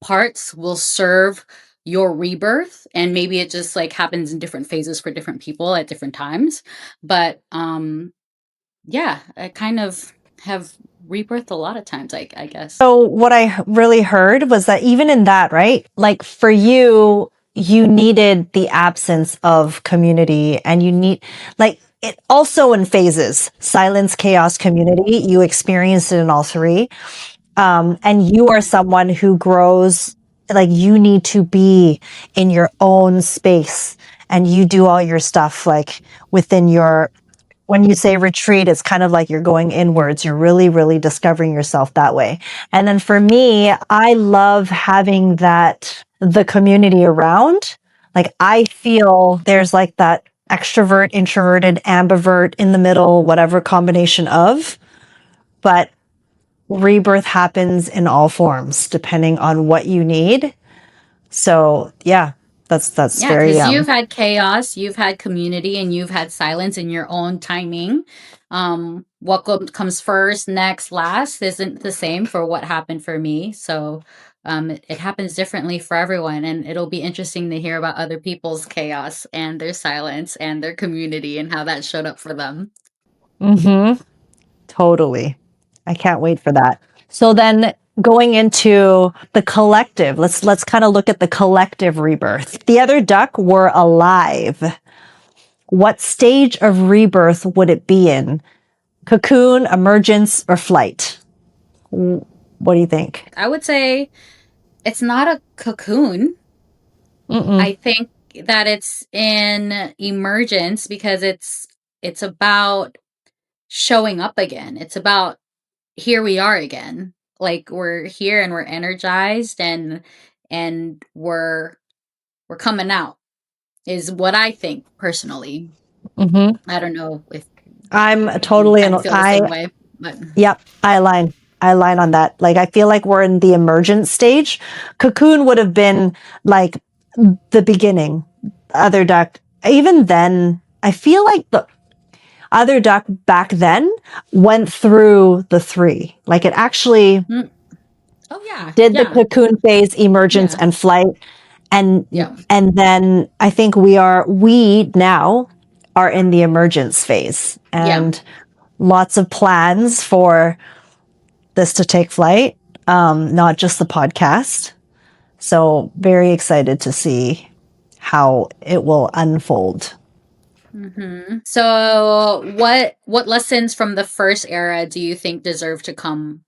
parts will serve your rebirth, and maybe it just like happens in different phases for different people at different times. But yeah, I kind of have rebirth a lot of times, I guess. So what I really heard was that even in that, right? Like for you, you needed the absence of community and you need like it also in phases, silence, chaos, community. You experienced it in all three. And you are someone who grows, like you need to be in your own space and you do all your stuff like within your, when you say retreat, it's kind of like you're going inwards. You're really, really discovering yourself that way. And then for me, I love having that, the community around. Like I feel there's like that extrovert, introverted, ambivert in the middle, whatever combination of, but rebirth happens in all forms depending on what you need. So yeah, that's Yeah, very because you've had chaos, you've had community, and you've had silence in your own timing. What comes first, next, last isn't the same for what happened for me. So it happens differently for everyone. And it'll be interesting to hear about other people's chaos and their silence and their community and how that showed up for them. totally. I can't wait for that. So then going into the collective, let's kind of look at the collective rebirth. The other duck were alive. What stage of rebirth would it be in? Cocoon, emergence, or flight? What do you think? I would say it's not a cocoon. I think that it's in emergence because it's about showing up again. It's about here we are again. Like we're here and we're energized and we're coming out is what I think personally. I don't know if I'm you totally, kind of feel the same way, but yep, I align on that. Like, I feel like we're in the emergent stage. Cocoon would have been like the beginning. Other duck, even then, I feel like the other duck back then went through the three. Like, it actually oh yeah, did the yeah, cocoon phase, emergence, yeah, and flight. And yeah, and then I think we now are in the emergence phase yeah. and lots of plans for this to take flight, not just the podcast. So very excited to see how it will unfold. So what lessons from the first era do you think deserve to come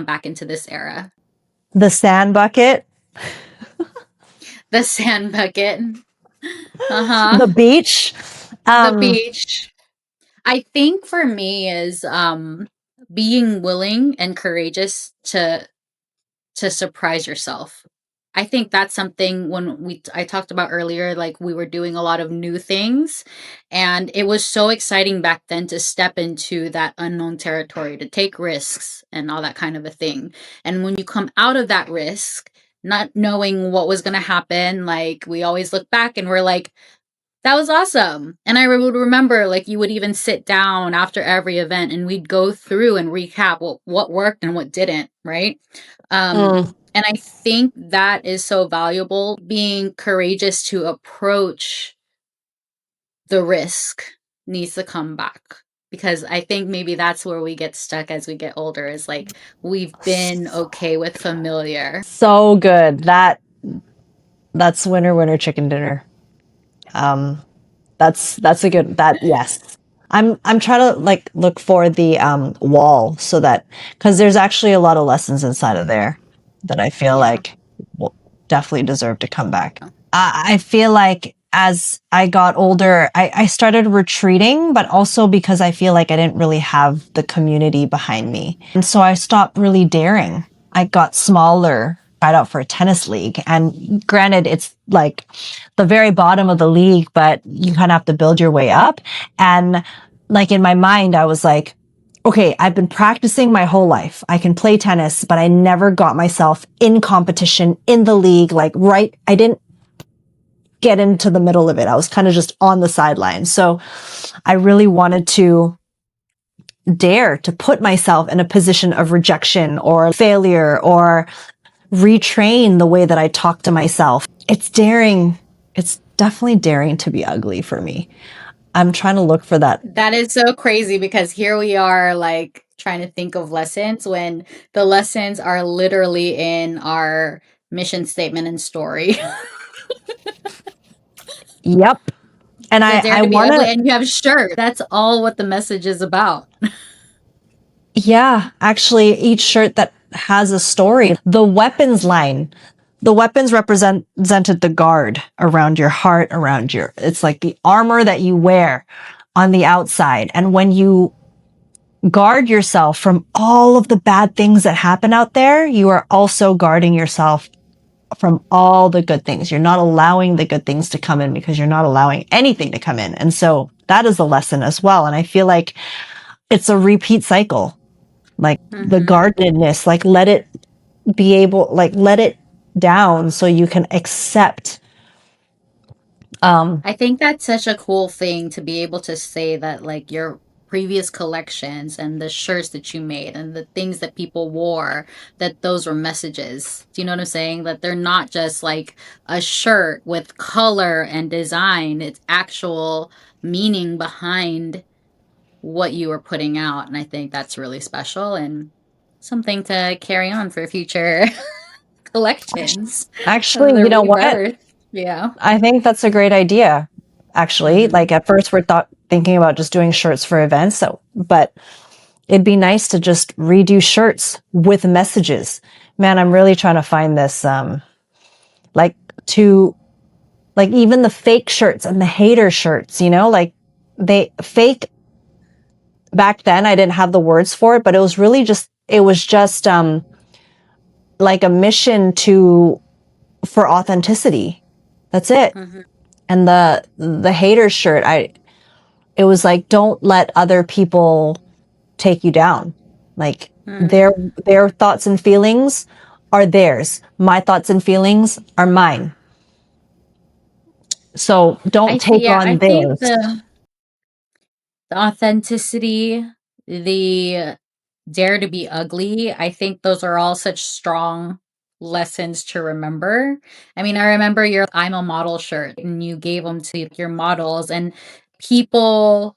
back into this era? The sand bucket, The sand bucket. Uh-huh. the beach. The beach. I think for me is being willing and courageous to surprise yourself. I think that's something when I talked about earlier, like we were doing a lot of new things, and it was so exciting back then to step into that unknown territory, to take risks and all that kind of a thing. And when you come out of that risk, not knowing what was going to happen, like we always look back and we're like, that was awesome. And I would remember, like, you would even sit down after every event and we'd go through and recap what worked and what didn't, right? And I think that is so valuable, being courageous to approach the risk needs to come back. Because I think maybe that's where we get stuck as we get older, is like we've been okay with familiar. So good. That's winner chicken dinner. That's a good, that, yes. I'm trying to like look for the wall so that, because there's actually a lot of lessons inside of there that I feel like will definitely deserve to come back. I feel like as I got older, I started retreating, but also because I feel like I didn't really have the community behind me. And so I stopped really daring. I got smaller, tried out for a tennis league. And granted, it's like the very bottom of the league, but you kind of have to build your way up. And like in my mind, I was like, okay, I've been practicing my whole life. I can play tennis, but I never got myself in competition in the league. Like, right. I didn't get into the middle of it. I was kind of just on the sideline. So I really wanted to dare to put myself in a position of rejection or failure or retrain the way that I talk to myself. It's daring. It's definitely daring to be ugly for me. I'm trying to look for that. That is so crazy because here we are, like trying to think of lessons when the lessons are literally in our mission statement and story. Yep. And The dare I to be want ugly, to, and you have shirt. That's all what the message is about. yeah, actually, each shirt that has a story. The weapons line, the weapons represented the guard around your heart, around your, it's like the armor that you wear on the outside. And when you guard yourself from all of the bad things that happen out there, you are also guarding yourself from all the good things. You're not allowing the good things to come in because you're not allowing anything to come in. And so that is a lesson as well. And I feel like it's a repeat cycle. Like the Mm-hmm. guardedness, like let it be able, like let it down so you can accept. I think that's such a cool thing to be able to say that, like, your previous collections and the shirts that you made and the things that people wore, that those were messages. Do you know what I'm saying? That they're not just like a shirt with color and design, it's actual meaning behind what you were putting out. And I think that's really special and something to carry on for future collections of Actually, the you know what? rebirth. Yeah. I think that's a great idea. Actually, Mm-hmm. like at first we're thinking about just doing shirts for events. So, but it'd be nice to just redo shirts with messages. Man, I'm really trying to find this, like to, like even the fake shirts and the hater shirts, you know, like they fake back then. I didn't have the words for it, but it was just, like a mission for authenticity. That's it. Mm-hmm. And the hater shirt, it was like, don't let other people take you down. Like Mm-hmm. their thoughts and feelings are theirs. My thoughts and feelings are mine. So don't take Yeah, I on think theirs. the authenticity, the dare to be ugly, I think those are all such strong lessons to remember. I mean, I remember your I'm a model shirt and you gave them to your models, and people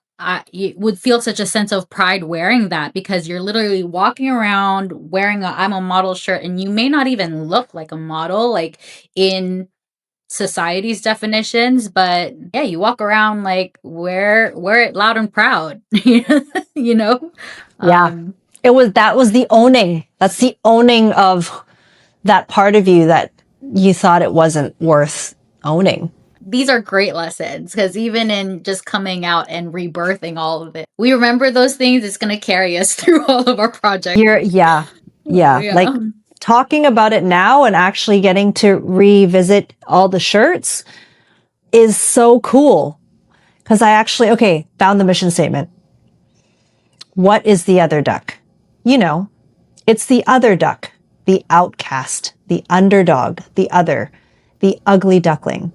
you would feel such a sense of pride wearing that because you're literally walking around wearing a I'm a model shirt and you may not even look like a model, like in society's definitions, but yeah, you walk around like wear it loud and proud. You know. Yeah. um That was the owning. That's the owning of that part of you that you thought it wasn't worth owning. these are great lessons because even in just coming out and rebirthing all of it, we remember those things. It's going to carry us through all of our projects. Yeah. Yeah. Like Yeah. talking about it now and actually getting to revisit all the shirts is so cool. Cause okay, found the mission statement. What is the other duck? You know, it's the other duck, the outcast, the underdog, the other, the ugly duckling.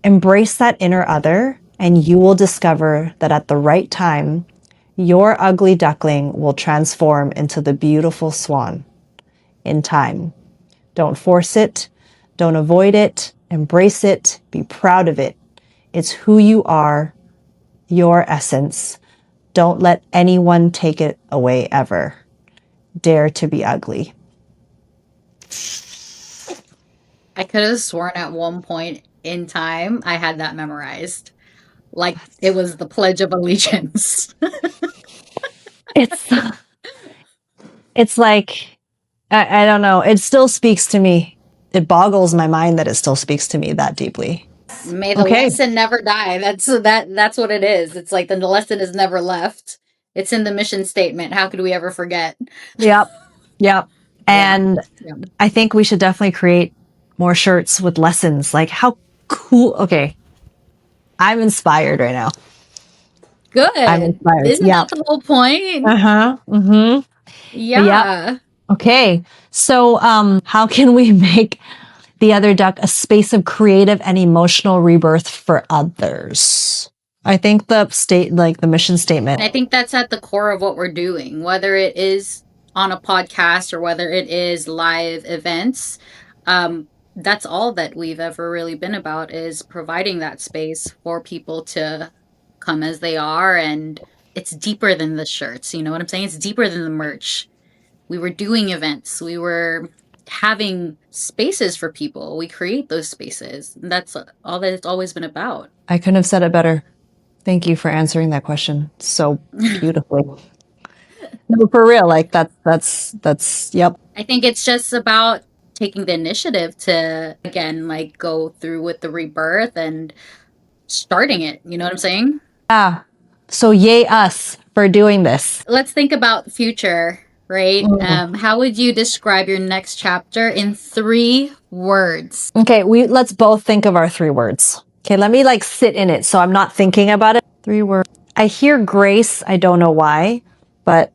Embrace that inner other, and you will discover that at the right time, your ugly duckling will transform into the beautiful swan in time. Don't force it. Don't avoid it. Embrace it. Be proud of it. It's who you are, your essence. Don't let anyone take it away ever. Dare to be ugly. I could have sworn at one point in time I had that memorized. Like it was the Pledge of Allegiance. It's it's like I don't know. It still speaks to me. It boggles my mind that it still speaks to me that deeply. May the Okay. lesson never die. That's what it is. It's like the lesson is never left. It's in the mission statement. How could we ever forget? Yep. Yep. Yeah. And Yeah. I think we should definitely create more shirts with lessons. Like how cool. Okay. I'm inspired right now. I'm Good. inspired. Isn't Yeah. that the whole point? Uh-huh. Mm-hmm. Yep. Yeah. Okay. So how can we make the other duck a space of creative and emotional rebirth for others? I think the mission statement. And I think that's at the core of what we're doing, whether it is on a podcast or whether it is live events. That's all that we've ever really been about is providing that space for people to come as they are and it's deeper than the shirts. You know what I'm saying? It's deeper than the merch. We were doing events. We were having spaces for people. We create those spaces. And that's all that it's always been about. I couldn't have said it better. Thank you for answering that question so beautifully. No, for real. Like that's, yep. I think it's just about taking the initiative to, again, like go through with the rebirth and starting it. You know what I'm saying? Yeah. So yay us for doing this. Let's think about the future, right? How would you describe your next chapter in 3 words? Okay, let's both think of our 3 words. Okay, let me like sit in it so I'm not thinking about it. 3 words. I hear grace, I don't know why, but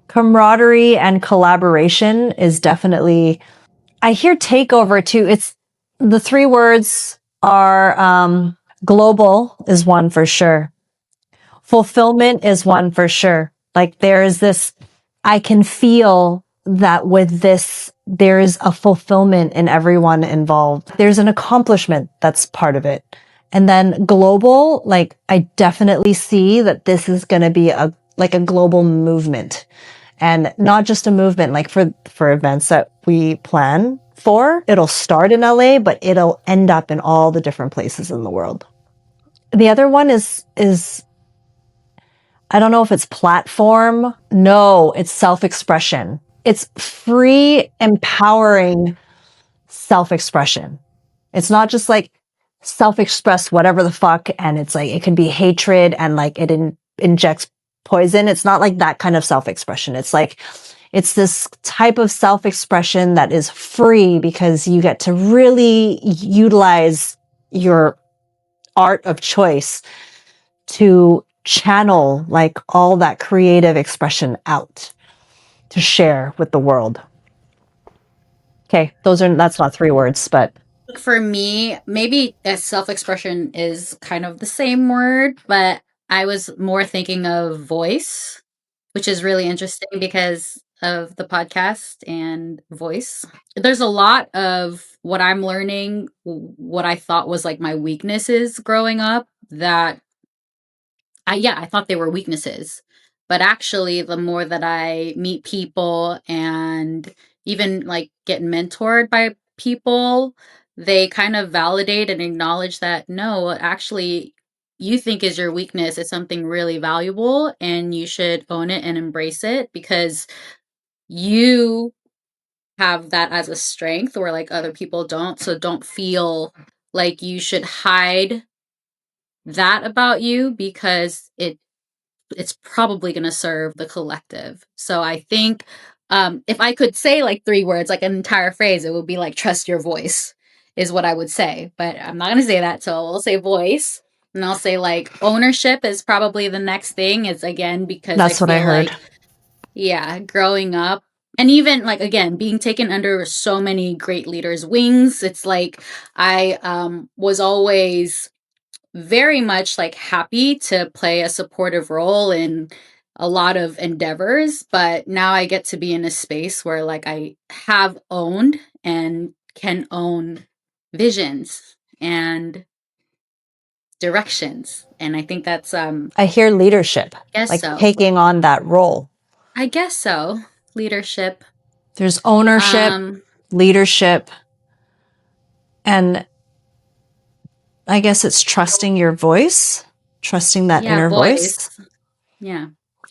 camaraderie and collaboration is definitely, I hear takeover too. It's the 3 words are global is one for sure. Fulfillment is one for sure. Like there is this, I can feel that with this, there is a fulfillment in everyone involved. There's an accomplishment that's part of it. And then global, like I definitely see that this is going to be a global movement, and not just a movement like for events that we plan for. It'll start in LA, but it'll end up in all the different places in the world. The other one is I don't know if it's platform. No, it's self-expression. It's free, empowering self-expression. It's not just like self-express whatever the fuck. And it's like, it can be hatred and like it injects poison. It's not like that kind of self-expression. It's like, it's this type of self-expression that is free because you get to really utilize your art of choice to channel like all that creative expression out to share with the world. Okay, that's not 3 words, but For me, maybe self-expression is kind of the same word, but I was more thinking of voice, which is really interesting because of the podcast and voice. There's a lot of what I'm learning, what I thought was like my weaknesses growing up, that I thought they were weaknesses. But actually, the more that I meet people and even like get mentored by people, they kind of validate and acknowledge that no, what actually you think is your weakness is something really valuable and you should own it and embrace it because you have that as a strength where like other people don't. So don't feel like you should hide that about you because it's probably going to serve the collective. So I think if I could say like 3 words, like an entire phrase, it would be like trust your voice is what I would say. But I'm not going to say that. So I'll say voice. And I'll say like ownership is probably the next thing. Is again because that's what I heard. like, yeah, growing up and even like again being taken under so many great leaders' wings. It's like I was always very much like happy to play a supportive role in a lot of endeavors, but now I get to be in a space where like I have owned and can own visions and directions. And I think that's I hear leadership, like so. taking on that role. I guess so. Leadership. There's ownership, leadership, and I guess it's trusting your voice, trusting that inner voice. Yeah.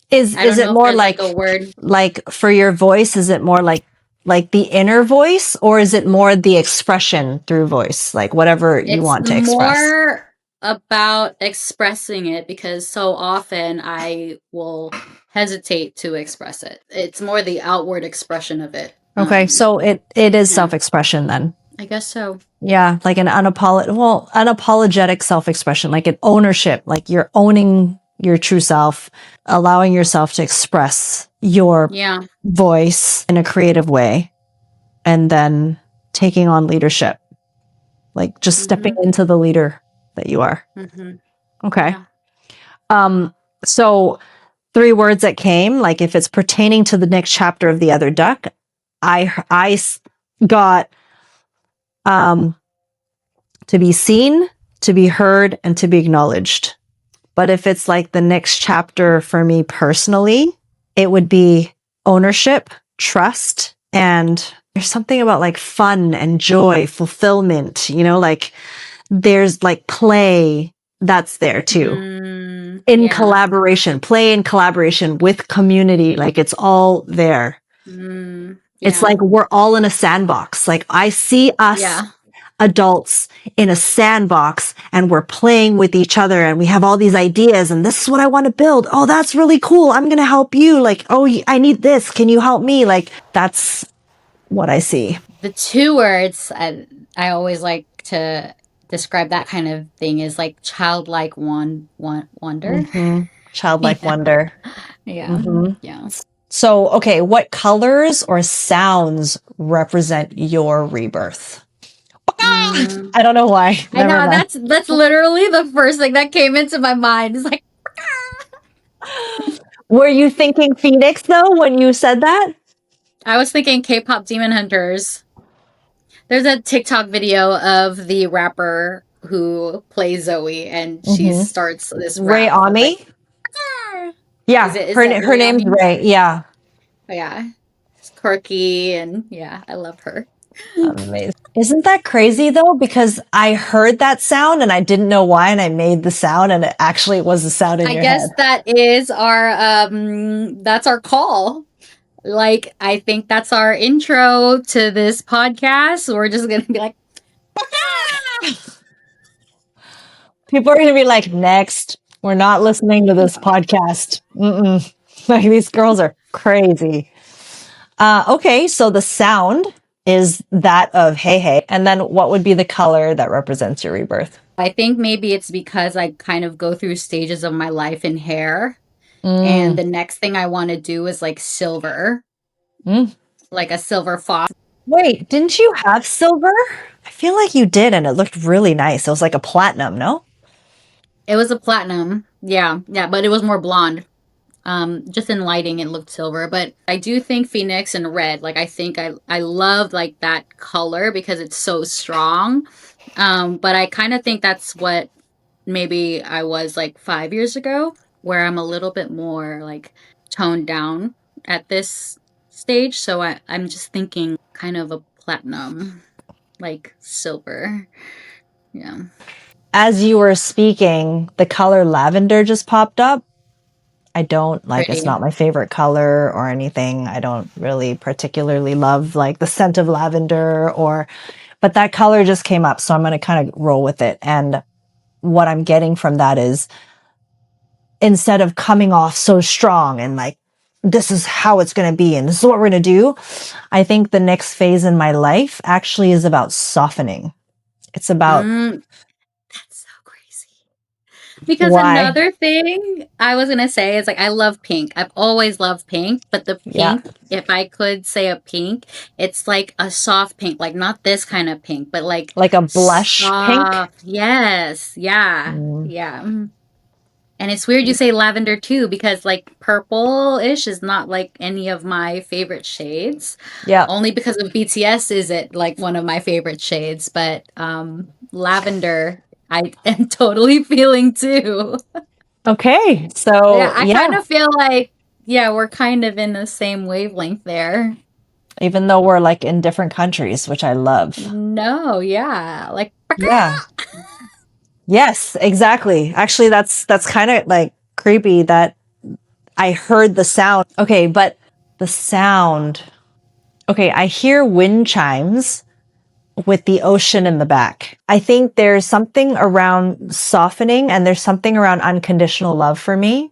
Is it more like a word? Like for your voice, is it more like the inner voice, or is it more the expression through voice, like whatever you want to express? It's more about expressing it because so often I will hesitate to express it. It's more the outward expression of it. Okay, so it is self-expression then. I guess so. Yeah, like an unapologetic self-expression, like an ownership, like you're owning your true self, allowing yourself to express your voice in a creative way, and then taking on leadership, like just stepping into the leader that you are. Okay. Yeah. So 3 words that came, like if it's pertaining to the next chapter of The Other Duck, I got to be seen, to be heard, and to be acknowledged. But if it's like the next chapter for me personally, it would be ownership, trust, and there's something about like fun and joy, fulfillment, like there's like play that's there too. In collaboration, play in collaboration with community, like it's all there. It's like we're all in a sandbox. Like I see us adults in a sandbox and we're playing with each other and we have all these ideas and this is what I want to build. Oh, that's really cool. I'm going to help you. Like, oh, I need this. Can you help me? Like, that's what I see. The two words I always like to describe that kind of thing is like childlike wonder. Childlike wonder. Yeah. So, okay, what colors or sounds represent your rebirth? I don't know why. I know that's literally the first thing that came into my mind. It's like, were you thinking Phoenix though when you said that? I was thinking K-pop Demon Hunters. There's a TikTok video of the rapper who plays Zoe, and she starts this rap. Ray Ami? Like, yeah, her name's Ray. Yeah. Yeah. It's quirky, and yeah, I love her. Amazing. Isn't that crazy though? Because I heard that sound and I didn't know why, and I made the sound, and it actually was the sound in your head. I guess that is our that's our call. Like, I think that's our intro to this podcast. We're just gonna be like, people are gonna be like, next, we're not listening to this podcast. Like, these girls are crazy. Okay, so the sound is that of hey hey, and then what would be the color that represents your rebirth? I think maybe it's because I kind of go through stages of my life in hair, and the next thing I want to do is like silver, like a silver fox. Wait, didn't you have silver? I feel like you did, and it looked really nice. It was like a platinum, no? It was a platinum, yeah, but it was more blonde. Just in lighting it looked silver, but I do think Phoenix and red, like I think I love like that color because it's so strong, but I kind of think that's what maybe I was like 5 years ago, where I'm a little bit more like toned down at this stage, so I'm just thinking kind of a platinum, like silver. Yeah. As you were speaking, the color lavender just popped up. I don't like, it's not my favorite color or anything. I don't really particularly love like the scent of lavender but that color just came up. So I'm going to kind of roll with it. And what I'm getting from that is, instead of coming off so strong and like, this is how it's going to be and this is what we're going to do, I think the next phase in my life actually is about softening. It's about because another thing I was going to say is like, I love pink. I've always loved pink, but the pink, if I could say a pink, it's like a soft pink, like not this kind of pink, but like a blush pink. Yes. Yeah. Yeah. And it's weird you say lavender too, because like purple-ish is not like any of my favorite shades. Yeah. Only because of BTS is it like one of my favorite shades, but lavender I am totally feeling too. Okay. So I kind of feel like, we're kind of in the same wavelength there. Even though we're like in different countries, which I love. No, yeah. Like, yes, exactly. Actually, that's kind of like creepy that I heard the sound. Okay, but the sound. Okay, I hear wind chimes with the ocean in the back. I think there's something around softening, and there's something around unconditional love for me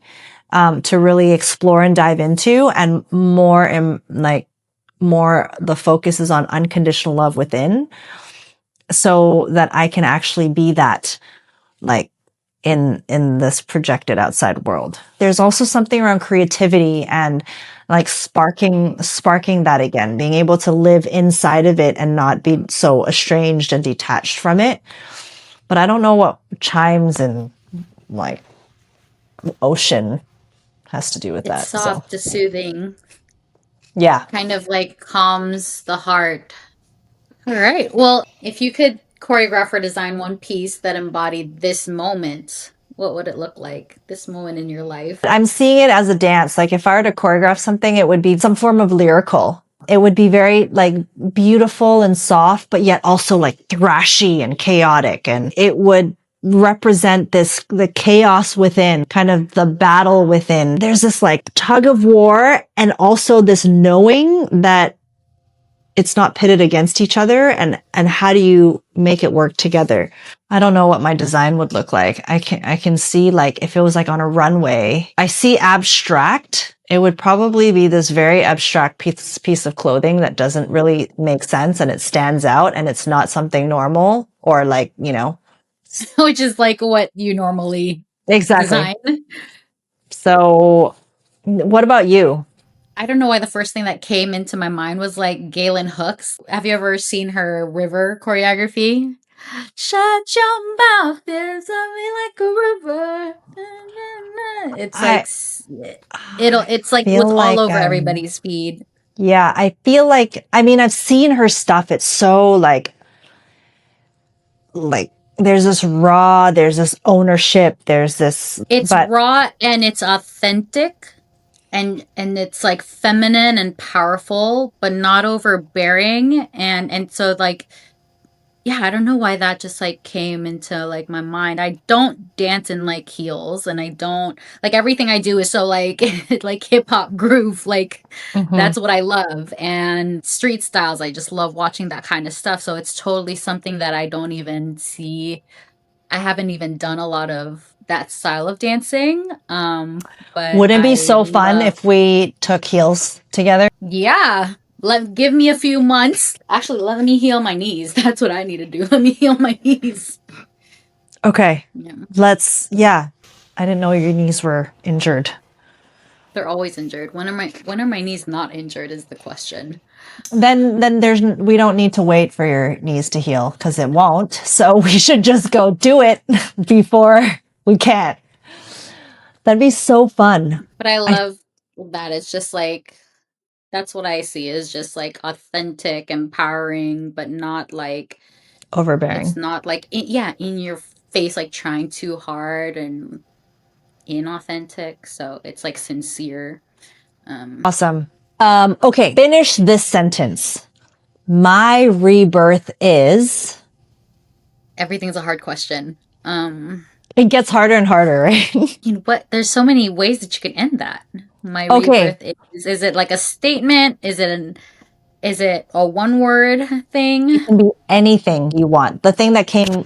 to really explore and dive into, and more the focus is on unconditional love within, so that I can actually be that like in this projected outside world. There's also something around creativity and like sparking that again, being able to live inside of it and not be so estranged and detached from it. But I don't know what chimes and like ocean has to do with that. It's soft, soothing. Yeah. Kind of like calms the heart. All right. Well, if you could choreograph or design one piece that embodied this moment, What would it look like, this moment in your life? I'm seeing it as a dance. Like if I were to choreograph something, it would be some form of lyrical. It would be very like beautiful and soft, but yet also like thrashy and chaotic. And it would represent the chaos within, kind of the battle within. There's this like tug of war and also this knowing that it's not pitted against each other, and how do you make it work together? I don't know what my design would look like. I can see like if it was like on a runway, I see abstract. It would probably be this very abstract piece of clothing that doesn't really make sense and it stands out and it's not something normal or like, Which is like what you normally exactly. design. So what about you? I don't know why the first thing that came into my mind was like Galen Hooks. Have you ever seen her river choreography? Shut your mouth, there's something like a river. It's like it's like feel what's like all over everybody's feed. Yeah, I feel like, I mean, I've seen her stuff. It's so like there's this raw, there's this ownership, there's this, It's but raw and it's authentic and it's like feminine and powerful, but not overbearing. And so like, yeah, I don't know why that just like came into like my mind. I don't dance in like heels, and I don't like everything I do is so like like hip hop groove. Like that's what I love. And street styles, I just love watching that kind of stuff. So it's totally something that I don't even see. I haven't even done a lot of that style of dancing. But wouldn't it be I so fun if we took heels together? yeah. Give me a few months. Actually, let me heal my knees. That's what I need to do. Let me heal my knees. Okay. Yeah. I didn't know your knees were injured. They're always injured. When are my knees not injured is the question. Then we don't need to wait for your knees to heal because it won't. So we should just go do it before we can't. That'd be so fun. But I love that. It's just like that's what I see is just like authentic, empowering, but not like Overbearing. it's not like in your face, like trying too hard and inauthentic. So it's like sincere. Awesome. Okay, finish this sentence. My rebirth is. Everything's a hard question. It gets harder and harder, right? You know what? There's so many ways that you can end that. My Okay. rebirth is it like a statement? Is it a one word thing? It can be anything you want. The thing that came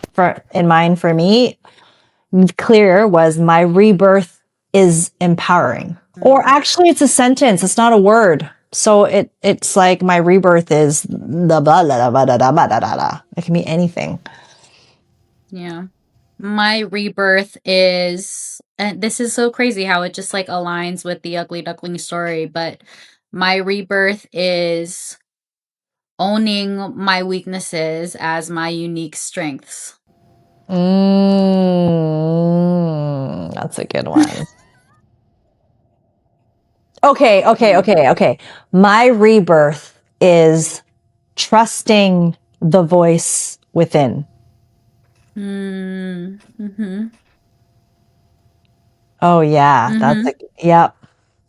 in mind for me clear was my rebirth is empowering. Or actually it's a sentence. It's not a word. So it's like my rebirth is the blah, blah, blah, blah, blah, blah, blah, blah. It can be anything. Yeah. My rebirth is, and this is so crazy how it just like aligns with the Ugly Duckling story, but my rebirth is owning my weaknesses as my unique strengths. That's a good one. Okay. My rebirth is trusting the voice within. Mm-hmm. Oh yeah, yep.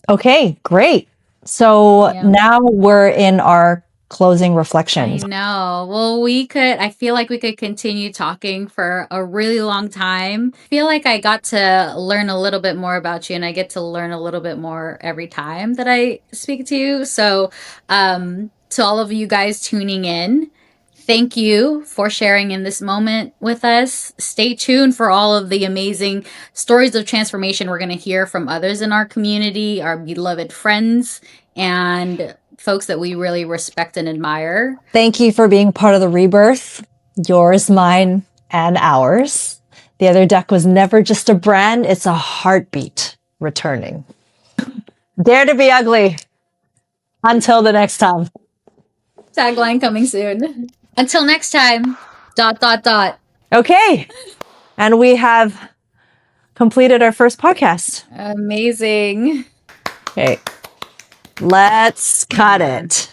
Okay, great. So now we're in our closing reflections. I know. Well, I feel like we could continue talking for a really long time. I feel like I got to learn a little bit more about you, and I get to learn a little bit more every time that I speak to you. So, to all of you guys tuning in, thank you for sharing in this moment with us. Stay tuned for all of the amazing stories of transformation we're going to hear from others in our community, our beloved friends, and folks that we really respect and admire. Thank you for being part of the rebirth, yours, mine, and ours. The Other Duck was never just a brand, it's a heartbeat returning. Dare to be ugly. Until the next time. Tagline coming soon. Until next time. ... Okay. And we have completed our first podcast. Amazing. Okay. Let's cut it.